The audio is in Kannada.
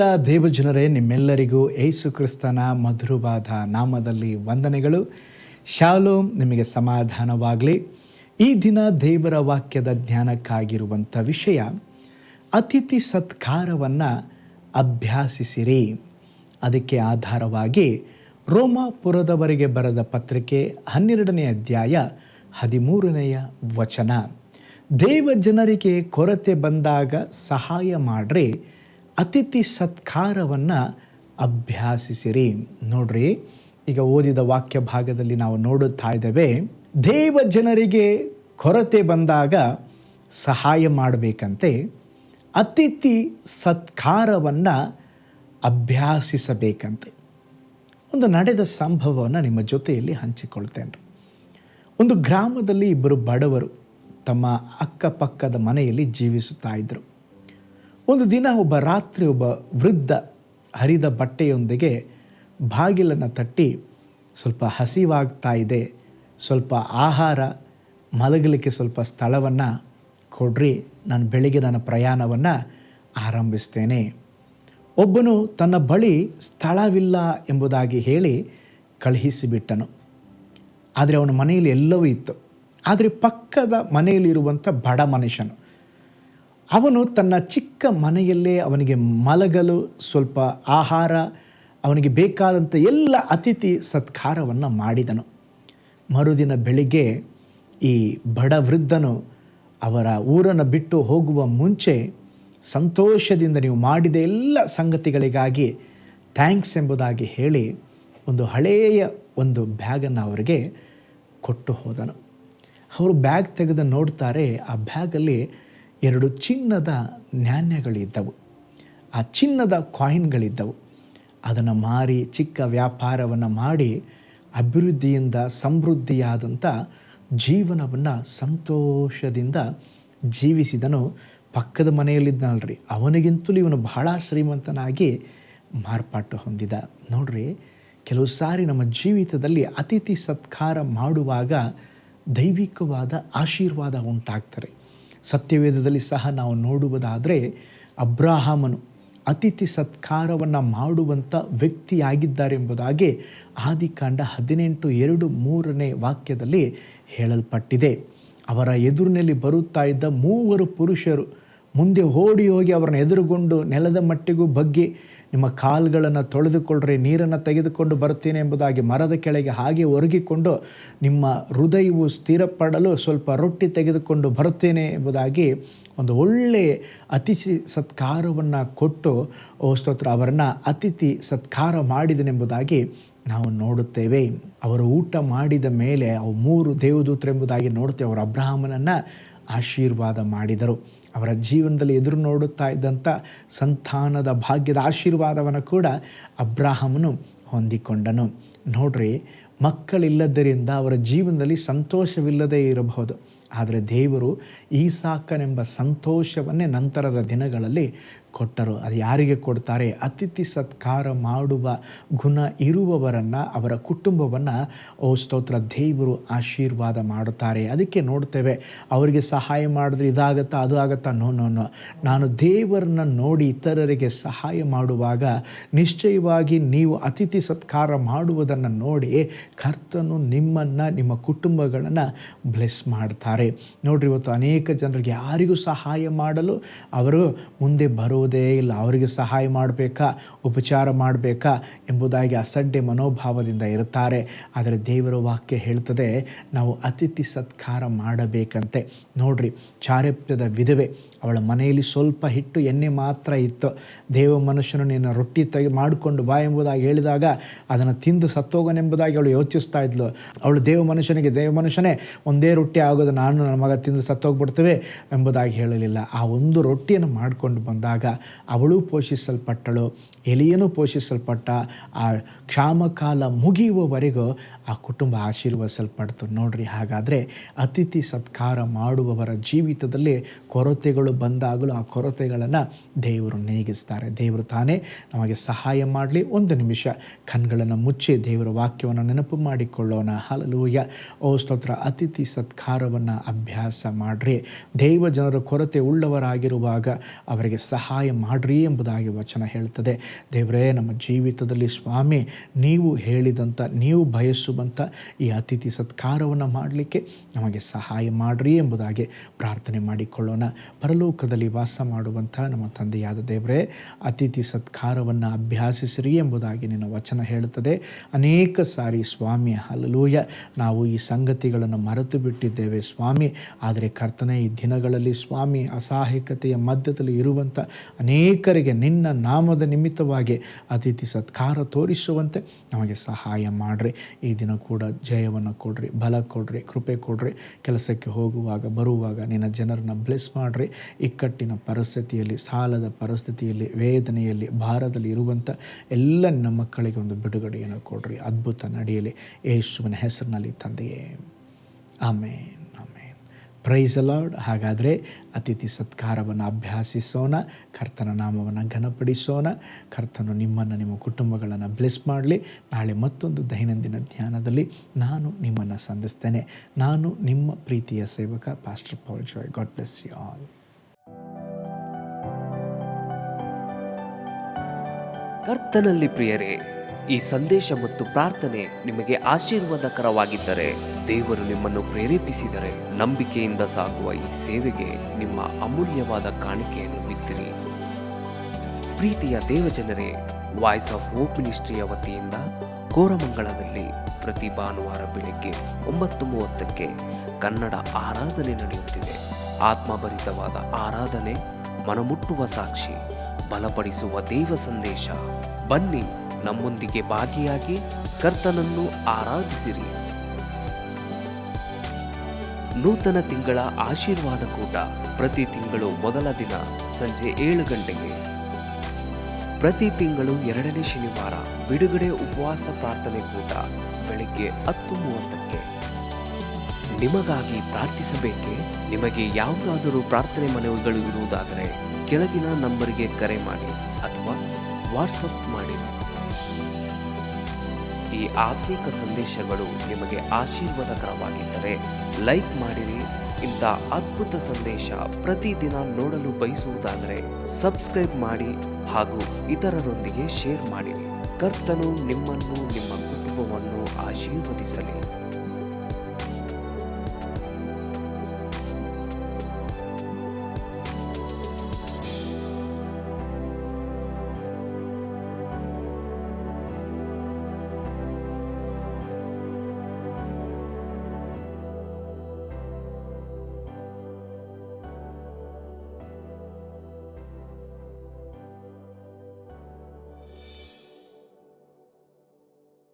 ಪ್ರಿಯರೆಲ್ಲ ದೇವಜನರೇ, ನಿಮ್ಮೆಲ್ಲರಿಗೂ ಯೇಸು ಕ್ರಿಸ್ತನ ಮಧುರವಾದ ನಾಮದಲ್ಲಿ ವಂದನೆಗಳು. ಶಾಲೋಮ್, ನಿಮಗೆ ಸಮಾಧಾನವಾಗಲಿ. ಈ ದಿನ ದೇವರ ವಾಕ್ಯದ ಜ್ಞಾನಕ್ಕಾಗಿರುವಂಥ ವಿಷಯ ಅತಿಥಿ ಸತ್ಕಾರವನ್ನು ಅಭ್ಯಾಸಿಸಿರಿ. ಅದಕ್ಕೆ ಆಧಾರವಾಗಿ ರೋಮಾಪುರದವರಿಗೆ ಬರೆದ ಪತ್ರಿಕೆ 12ನೇ ಅಧ್ಯಾಯ 13ನೆಯ ವಚನ. ದೇವಜನರಿಗೆ ಕೊರತೆ ಬಂದಾಗ ಸಹಾಯ ಮಾಡ್ರಿ, ಅತಿಥಿ ಸತ್ಕಾರವನ್ನು ಅಭ್ಯಾಸಿಸಿರಿ. ನೋಡ್ರಿ, ಈಗ ಓದಿದ ವಾಕ್ಯ ಭಾಗದಲ್ಲಿ ನಾವು ನೋಡುತ್ತಾ ಇದ್ದೇವೆ, ದೇವ ಜನರಿಗೆ ಕೊರತೆ ಬಂದಾಗ ಸಹಾಯ ಮಾಡಬೇಕಂತೆ ಅತಿಥಿ ಸತ್ಕಾರವನ್ನು ಅಭ್ಯಾಸಿಸಬೇಕಂತೆ. ಒಂದು ನಡೆದ ಸಂಭವವನ್ನು ನಿಮ್ಮ ಜೊತೆಯಲ್ಲಿ ಹಂಚಿಕೊಳ್ತೇನೆ. ಒಂದು ಗ್ರಾಮದಲ್ಲಿ ಇಬ್ಬರು ಬಡವರು ತಮ್ಮ ಅಕ್ಕಪಕ್ಕದ ಮನೆಯಲ್ಲಿ ಜೀವಿಸುತ್ತಾ ಇದ್ದರು. ಒಂದು ದಿನ ರಾತ್ರಿ ಒಬ್ಬ ವೃದ್ಧ ಹರಿದ ಬಟ್ಟೆಯೊಂದಿಗೆ ಬಾಗಿಲನ್ನು ತಟ್ಟಿ, ಸ್ವಲ್ಪ ಹಸಿವಾಗ್ತಾ ಇದೆ, ಸ್ವಲ್ಪ ಆಹಾರ, ಮಲಗಲಿಕ್ಕೆ ಸ್ವಲ್ಪ ಸ್ಥಳವನ್ನು ಕೊಡ್ರಿ, ನಾನು ಬೆಳಿಗ್ಗೆ ನನ್ನ ಪ್ರಯಾಣವನ್ನು ಆರಂಭಿಸ್ತೇನೆ. ಒಬ್ಬನು ತನ್ನ ಬಳಿ ಸ್ಥಳವಿಲ್ಲ ಎಂಬುದಾಗಿ ಹೇಳಿ ಕಳುಹಿಸಿಬಿಟ್ಟನು. ಆದರೆ ಅವನ ಮನೆಯಲ್ಲಿ ಎಲ್ಲವೂ ಇತ್ತು. ಆದರೆ ಪಕ್ಕದ ಮನೆಯಲ್ಲಿರುವಂಥ ಬಡ ಮನುಷ್ಯನು, ಅವನು ತನ್ನ ಚಿಕ್ಕ ಮನೆಯಲ್ಲೇ ಅವನಿಗೆ ಮಲಗಲು ಸ್ವಲ್ಪ ಆಹಾರ, ಅವನಿಗೆ ಬೇಕಾದಂಥ ಎಲ್ಲ ಅತಿಥಿ ಸತ್ಕಾರವನ್ನು ಮಾಡಿದನು. ಮರುದಿನ ಬೆಳಿಗ್ಗೆ ಈ ಬಡ ವೃದ್ಧನು ಅವರ ಊರನ್ನು ಬಿಟ್ಟು ಹೋಗುವ ಮುಂಚೆ ಸಂತೋಷದಿಂದ ನೀವು ಮಾಡಿದ ಎಲ್ಲ ಸಂಗತಿಗಳಿಗಾಗಿ ಥ್ಯಾಂಕ್ಸ್ ಎಂಬುದಾಗಿ ಹೇಳಿ ಒಂದು ಹಳೆಯ ಒಂದು ಬ್ಯಾಗನ್ನು ಅವರಿಗೆ ಕೊಟ್ಟು ಹೋದನು. ಅವರು ಬ್ಯಾಗ್ ತೆಗೆದು ನೋಡ್ತಾರೆ, ಆ ಬ್ಯಾಗಲ್ಲಿ 2 ಚಿನ್ನದ ನಾಣ್ಯಗಳಿದ್ದವು, ಆ ಚಿನ್ನದ ಕಾಯಿನ್ಗಳಿದ್ದವು. ಅದನ್ನು ಮಾರಿ ಚಿಕ್ಕ ವ್ಯಾಪಾರವನ್ನು ಮಾಡಿ ಅಭಿವೃದ್ಧಿಯಿಂದ ಸಮೃದ್ಧಿಯಾದಂಥ ಜೀವನವನ್ನು ಸಂತೋಷದಿಂದ ಜೀವಿಸಿದನು. ಪಕ್ಕದ ಮನೆಯಲ್ಲಿದ್ದನಲ್ರಿ, ಅವನಿಗಿಂತಲೂ ಇವನು ಬಹಳ ಶ್ರೀಮಂತನಾಗಿ ಮಾರ್ಪಾಟು ಹೊಂದಿದ. ನೋಡ್ರಿ, ಕೆಲವು ಸಾರಿ ನಮ್ಮ ಜೀವಿತದಲ್ಲಿ ಅತಿಥಿ ಸತ್ಕಾರ ಮಾಡುವಾಗ ದೈವಿಕವಾದ ಆಶೀರ್ವಾದ ಉಂಟಾಗ್ತಾರೆ. ಸತ್ಯವೇದದಲ್ಲಿ ಸಹ ನಾವು ನೋಡುವುದಾದರೆ ಅಬ್ರಹಾಮನು ಅತಿಥಿ ಸತ್ಕಾರವನ್ನು ಮಾಡುವಂಥ ವ್ಯಕ್ತಿಯಾಗಿದ್ದಾರೆ ಎಂಬುದಾಗಿ ಆದಿಕಾಂಡ 18:2-3 ವಾಕ್ಯದಲ್ಲಿ ಹೇಳಲ್ಪಟ್ಟಿದೆ. ಅವರ ಎದುರಿನಲ್ಲಿ ಬರುತ್ತಾ ಇದ್ದ 3 ಪುರುಷರು ಮುಂದೆ ಓಡಿ ಹೋಗಿ ಅವರನ್ನು ಎದುರುಗೊಂಡು ನೆಲದ ಮಟ್ಟಿಗೂ ಬಗ್ಗಿ, ನಿಮ್ಮ ಕಾಲುಗಳನ್ನು ತೊಳೆದುಕೊಳ್ಳ್ರೆ, ನೀರನ್ನು ತೆಗೆದುಕೊಂಡು ಬರುತ್ತೇನೆ ಎಂಬುದಾಗಿ ಮರದ ಕೆಳಗೆ ಹಾಗೆ ಒರಗಿಕೊಂಡು, ನಿಮ್ಮ ಹೃದಯವು ಸ್ಥಿರಪಡಲು ಸ್ವಲ್ಪ ರೊಟ್ಟಿ ತೆಗೆದುಕೊಂಡು ಬರುತ್ತೇನೆ ಎಂಬುದಾಗಿ ಒಂದು ಒಳ್ಳೆಯ ಅತಿಥಿ ಸತ್ಕಾರವನ್ನು ಕೊಟ್ಟು, ಸ್ತೋತ್ರ, ಅವರನ್ನು ಅತಿಥಿ ಸತ್ಕಾರ ಮಾಡಿದನೆಂಬುದಾಗಿ ನಾವು ನೋಡುತ್ತೇವೆ. ಅವರು ಊಟ ಮಾಡಿದ ಮೇಲೆ ಅವು 3 ದೇವದೂತರೆಂಬುದಾಗಿ ನೋಡ್ತೇವೆ. ಅವರು ಅಬ್ರಹಾಮನನ್ನು ಆಶೀರ್ವಾದ ಮಾಡಿದರು. ಅವರ ಜೀವನದಲ್ಲಿ ಎದುರು ನೋಡುತ್ತಾ ಇದ್ದಂಥ ಸಂತಾನದ ಭಾಗ್ಯದ ಆಶೀರ್ವಾದವನ್ನು ಕೂಡ ಅಬ್ರಹಾಮನು ಹೊಂದಿಕೊಂಡನು. ನೋಡ್ರಿ, ಮಕ್ಕಳಿಲ್ಲದರಿಂದ ಅವರ ಜೀವನದಲ್ಲಿ ಸಂತೋಷವಿಲ್ಲದೆ ಇರಬಹುದು, ಆದರೆ ದೇವರು ಈಸಾಕನೆಂಬ ಸಂತೋಷವನ್ನೇ ನಂತರದ ದಿನಗಳಲ್ಲಿ ಕೊಟ್ಟರು. ಅದು ಯಾರಿಗೆ ಕೊಡ್ತಾರೆ? ಅತಿಥಿ ಸತ್ಕಾರ ಮಾಡುವ ಗುಣ ಇರುವವರನ್ನು, ಅವರ ಕುಟುಂಬವನ್ನು ಸ್ತೋತ್ರ, ದೇವರು ಆಶೀರ್ವಾದ ಮಾಡುತ್ತಾರೆ. ಅದಕ್ಕೆ ನೋಡ್ತೇವೆ, ಅವರಿಗೆ ಸಹಾಯ ಮಾಡಿದ್ರೆ ಇದಾಗತ್ತಾ ಅದು ಆಗುತ್ತಾ? ನೋ, ನಾನು ದೇವರನ್ನ ನೋಡಿ ಇತರರಿಗೆ ಸಹಾಯ ಮಾಡುವಾಗ ನಿಶ್ಚಯವಾಗಿ ನೀವು ಅತಿಥಿ ಸತ್ಕಾರ ಮಾಡುವುದನ್ನು ನೋಡಿ ಕರ್ತನು ನಿಮ್ಮನ್ನು, ನಿಮ್ಮ ಕುಟುಂಬಗಳನ್ನು ಬ್ಲೆಸ್ ಮಾಡ್ತಾರೆ. ನೋಡ್ರಿ, ಇವತ್ತು ಅನೇಕ ಜನರಿಗೆ ಯಾರಿಗೂ ಸಹಾಯ ಮಾಡಲು ಅವರು ಮುಂದೆ ಬರುವುದೇ ಇಲ್ಲ. ಅವರಿಗೆ ಸಹಾಯ ಮಾಡಬೇಕಾ, ಉಪಚಾರ ಮಾಡಬೇಕಾ ಎಂಬುದಾಗಿ ಅಸಡ್ಡೆ ಮನೋಭಾವದಿಂದ ಇರುತ್ತಾರೆ. ಆದರೆ ದೇವರ ವಾಕ್ಯ ಹೇಳ್ತದೆ, ನಾವು ಅತಿಥಿ ಸತ್ಕಾರ ಮಾಡಬೇಕಂತೆ. ನೋಡ್ರಿ, ಚಾರೆಪ್ಯದ ವಿಧವೆ, ಅವಳ ಮನೆಯಲ್ಲಿ ಸ್ವಲ್ಪ ಹಿಟ್ಟು ಎಣ್ಣೆ ಮಾತ್ರ ಇತ್ತು. ದೇವ ಮನುಷ್ಯನು ನಿನ್ನ ರೊಟ್ಟಿ ಮಾಡಿಕೊಂಡು ಬಾ ಎಂಬುದಾಗಿ ಹೇಳಿದಾಗ ಅದನ್ನು ತಿಂದು ಸತ್ತೋಗನೆಂಬುದಾಗಿ ಅವಳು ಯೋಚಿಸ್ತಾ ಇದ್ಲು. ಅವಳು ದೇವ ಮನುಷ್ಯನೇ ಒಂದೇ ರೊಟ್ಟಿ ಆಗೋದು, ನಾನು ನನ್ನ ಮಗ ತಿಂದು ಸತ್ತೋಗ್ಬಿಡ್ತೇವೆ ಎಂಬುದಾಗಿ ಹೇಳಲಿಲ್ಲ. ಆ ಒಂದು ರೊಟ್ಟಿಯನ್ನು ಮಾಡಿಕೊಂಡು ಬಂದಾಗ ಅವಳು ಪೋಷಿಸಲ್ಪಟ್ಟಳು, ಎಲಿಯನು ಪೋಷಿಸಲ್ಪಟ್ಟ. ಆ ಕ್ಷಾಮಕಾಲ ಮುಗಿಯುವವರೆಗೂ ಆ ಕುಟುಂಬ ಆಶೀರ್ವದಿಸಲ್ಪಡ್ತು ನೋಡ್ರಿ. ಹಾಗಾದರೆ ಅತಿಥಿ ಸತ್ಕಾರ ಮಾಡುವವರ ಜೀವಿತದಲ್ಲಿ ಕೊರತೆಗಳು ಬಂದಾಗಲೂ ಆ ಕೊರತೆಗಳನ್ನು ದೇವರು ನೀಗಿಸ್ತಾರೆ. ದೇವರು ತಾನೇ ನಮಗೆ ಸಹಾಯ ಮಾಡಲಿ. ಒಂದು ನಿಮಿಷ ಕಣ್ಗಳನ್ನು ಮುಚ್ಚಿ ದೇವರ ವಾಕ್ಯವನ್ನು ನೆನಪು ಮಾಡಿಕೊಳ್ಳೋಣ. ಹಲ್ಲೆಲೂಯಾ. ಓ ಸ್ತೋತ್ರ. ಅತಿಥಿ ಸತ್ಕಾರವನ್ನು ಅಭ್ಯಾಸ ಮಾಡಿರಿ. ದೈವ ಜನರ ಕೊರತೆ ಉಳ್ಳವರಾಗಿರುವಾಗ ಅವರಿಗೆ ಸಹಾಯ ಮಾಡಿರಿ ಎಂಬುದಾಗಿ ವಚನ ಹೇಳ್ತದೆ. ದೇವರೇ, ನಮ್ಮ ಜೀವಿತದಲ್ಲಿ ಸ್ವಾಮಿ ನೀವು ಹೇಳಿದಂಥ, ನೀವು ಬಯಸುವಂಥ ಈ ಅತಿಥಿ ಸತ್ಕಾರವನ್ನು ಮಾಡಲಿಕ್ಕೆ ನಮಗೆ ಸಹಾಯ ಮಾಡಿರಿ ಎಂಬುದಾಗಿ ಪ್ರಾರ್ಥನೆ ಮಾಡಿಕೊಳ್ಳೋಣ. ಪರಲೋಕದಲ್ಲಿ ವಾಸ ಮಾಡುವಂಥ ನಮ್ಮ ತಂದೆಯಾದ ದೇವರೇ, ಅತಿಥಿ ಸತ್ಕಾರವನ್ನು ಅಭ್ಯಾಸಿಸಿರಿ ಎಂಬುದಾಗಿ ನಿನ್ನ ವಚನ ಹೇಳುತ್ತದೆ. ಅನೇಕ ಸಾರಿ ಸ್ವಾಮಿ ಹಲ್ಲೆಲೂಯ ನಾವು ಈ ಸಂಗತಿಗಳನ್ನು ಮರೆತು ಬಿಟ್ಟಿದ್ದೇವೆ ಸ್ವಾಮಿ. ಆದರೆ ಕರ್ತನೇ, ಈ ದಿನಗಳಲ್ಲಿ ಸ್ವಾಮಿ ಅಸಹಾಯಕತೆಯ ಮಧ್ಯದಲ್ಲಿ ಇರುವಂಥ ಅನೇಕರಿಗೆ ನಿನ್ನ ನಾಮದ ನಿಮಿತ್ತವಾಗಿ ಅತಿಥಿ ಸತ್ಕಾರ ತೋರಿಸುವಂತೆ ನಮಗೆ ಸಹಾಯ ಮಾಡಿರಿ. ಈ ದಿನ ಕೂಡ ಜಯವನ್ನು ಕೊಡ್ರಿ, ಬಲ ಕೊಡ್ರಿ, ಕೃಪೆ ಕೊಡ್ರಿ. ಕೆಲಸಕ್ಕೆ ಹೋಗುವಾಗ ಬರುವಾಗ ನಿನ್ನ ಜನರನ್ನು ಬ್ಲೆಸ್ ಮಾಡಿರಿ. ಇಕ್ಕಟ್ಟಿನ ಪರಿಸ್ಥಿತಿಯಲ್ಲಿ, ಸಾಲದ ಪರಿಸ್ಥಿತಿಯಲ್ಲಿ, ವೇದನೆಯಲ್ಲಿ, ಭಾರದಲ್ಲಿ ಇರುವಂಥ ಎಲ್ಲ ನಿನ್ನ ಮಕ್ಕಳಿಗೆ ಒಂದು ಬಿಡುಗಡೆಯನ್ನು ಕೊಡ್ರಿ. ಅದ್ಭುತ ನಡೆಯಲಿ ಯೇಸುವಿನ ಹೆಸರಿನಲ್ಲಿ ತಂದೆಯೇ, ಆಮೇನ್. Praise the lord. ಹಾಗಾದರೆ ಅತಿಥಿ ಸತ್ಕಾರವನ್ನು ಅಭ್ಯಾಸಿಸೋಣ, ಕರ್ತನ ನಾಮವನ್ನು ಘನಪಡಿಸೋಣ. ಕರ್ತನು ನಿಮ್ಮನ್ನು, ನಿಮ್ಮ ಕುಟುಂಬಗಳನ್ನು ಬ್ಲೆಸ್ ಮಾಡಲಿ. ನಾಳೆ ಮತ್ತೊಂದು ದೈನಂದಿನ ಧ್ಯಾನದಲ್ಲಿ ನಾನು ನಿಮ್ಮನ್ನು ಸಂಧಿಸ್ತೇನೆ. ನಾನು ನಿಮ್ಮ ಪ್ರೀತಿಯ ಸೇವಕ pastor Paul Joy. God bless you all. ಕರ್ತನಲ್ಲಿ ಪ್ರಿಯರೇ, ಈ ಸಂದೇಶ ಮತ್ತು ಪ್ರಾರ್ಥನೆ ನಿಮಗೆ ಆಶೀರ್ವಾದಕರವಾಗಿದ್ದರೆ, ದೇವರು ನಿಮ್ಮನ್ನು ಪ್ರೇರೇಪಿಸಿದರೆ, ನಂಬಿಕೆಯಿಂದ ಸಾಗುವ ಈ ಸೇವೆಗೆ ನಿಮ್ಮ ಅಮೂಲ್ಯವಾದ ಕಾಣಿಕೆಯನ್ನು ಬಿತ್ತಿರಿ. ಪ್ರೀತಿಯ ದೇವಜನರೇ, ವಾಯ್ಸ್ ಆಫ್ ಹೋಪ್ ಮಿನಿಸ್ಟ್ರಿಯ ವತಿಯಿಂದ ಕೋರಮಂಗಲದಲ್ಲಿ ಪ್ರತಿ ಭಾನುವಾರ ಬೆಳಿಗ್ಗೆ 9:30ಕ್ಕೆ ಕನ್ನಡ ಆರಾಧನೆ ನಡೆಯುತ್ತಿದೆ. ಆತ್ಮಭರಿತವಾದ ಆರಾಧನೆ, ಮನಮುಟ್ಟುವ ಸಾಕ್ಷಿ, ಬಲಪಡಿಸುವ ದೇವ ಸಂದೇಶ. ಬನ್ನಿ, ನಮ್ಮೊಂದಿಗೆ ಭಾಗಿಯಾಗಿ ಕರ್ತನನ್ನು ಆರಾಧಿಸಿರಿ. ನೂತನ ತಿಂಗಳ ಆಶೀರ್ವಾದ ಕೂಟ ಪ್ರತಿ ತಿಂಗಳು ಮೊದಲ ದಿನ ಸಂಜೆ 7 ಗಂಟೆಗೆ. ಪ್ರತಿ ತಿಂಗಳು 2ನೇ ಶನಿವಾರ ಬಿಡುಗಡೆ ಉಪವಾಸ ಪ್ರಾರ್ಥನೆ ಕೂಟ ಬೆಳಿಗ್ಗೆ 10:30ಕ್ಕೆ. ನಿಮಗಾಗಿ ಪ್ರಾರ್ಥಿಸಬೇಕೆ? ನಿಮಗೆ ಯಾವುದಾದರೂ ಪ್ರಾರ್ಥನೆ ಮನವಿಗಳು ಇರುವುದಾದರೆ ಕೆಳಗಿನ ನಂಬರಿಗೆ ಕರೆ ಮಾಡಿ ಅಥವಾ ವಾಟ್ಸಪ್ ಮಾಡಿ. ಈ ಆತ್ಮಿಕ ಸಂದೇಶಗಳು ನಿಮಗೆ ಆಶೀರ್ವಾದಕರವಾಗಿದ್ದರೆ ಲೈಕ್ ಮಾಡಿರಿ. ಇಂಥ ಅದ್ಭುತ ಸಂದೇಶ ಪ್ರತಿದಿನ ನೋಡಲು ಬಯಸುವುದಾದರೆ ಸಬ್ಸ್ಕ್ರೈಬ್ ಮಾಡಿ ಹಾಗೂ ಇತರರೊಂದಿಗೆ ಶೇರ್ ಮಾಡಿರಿ. ಕರ್ತನು ನಿಮ್ಮನ್ನು, ನಿಮ್ಮ ಕುಟುಂಬವನ್ನು ಆಶೀರ್ವದಿಸಲಿ.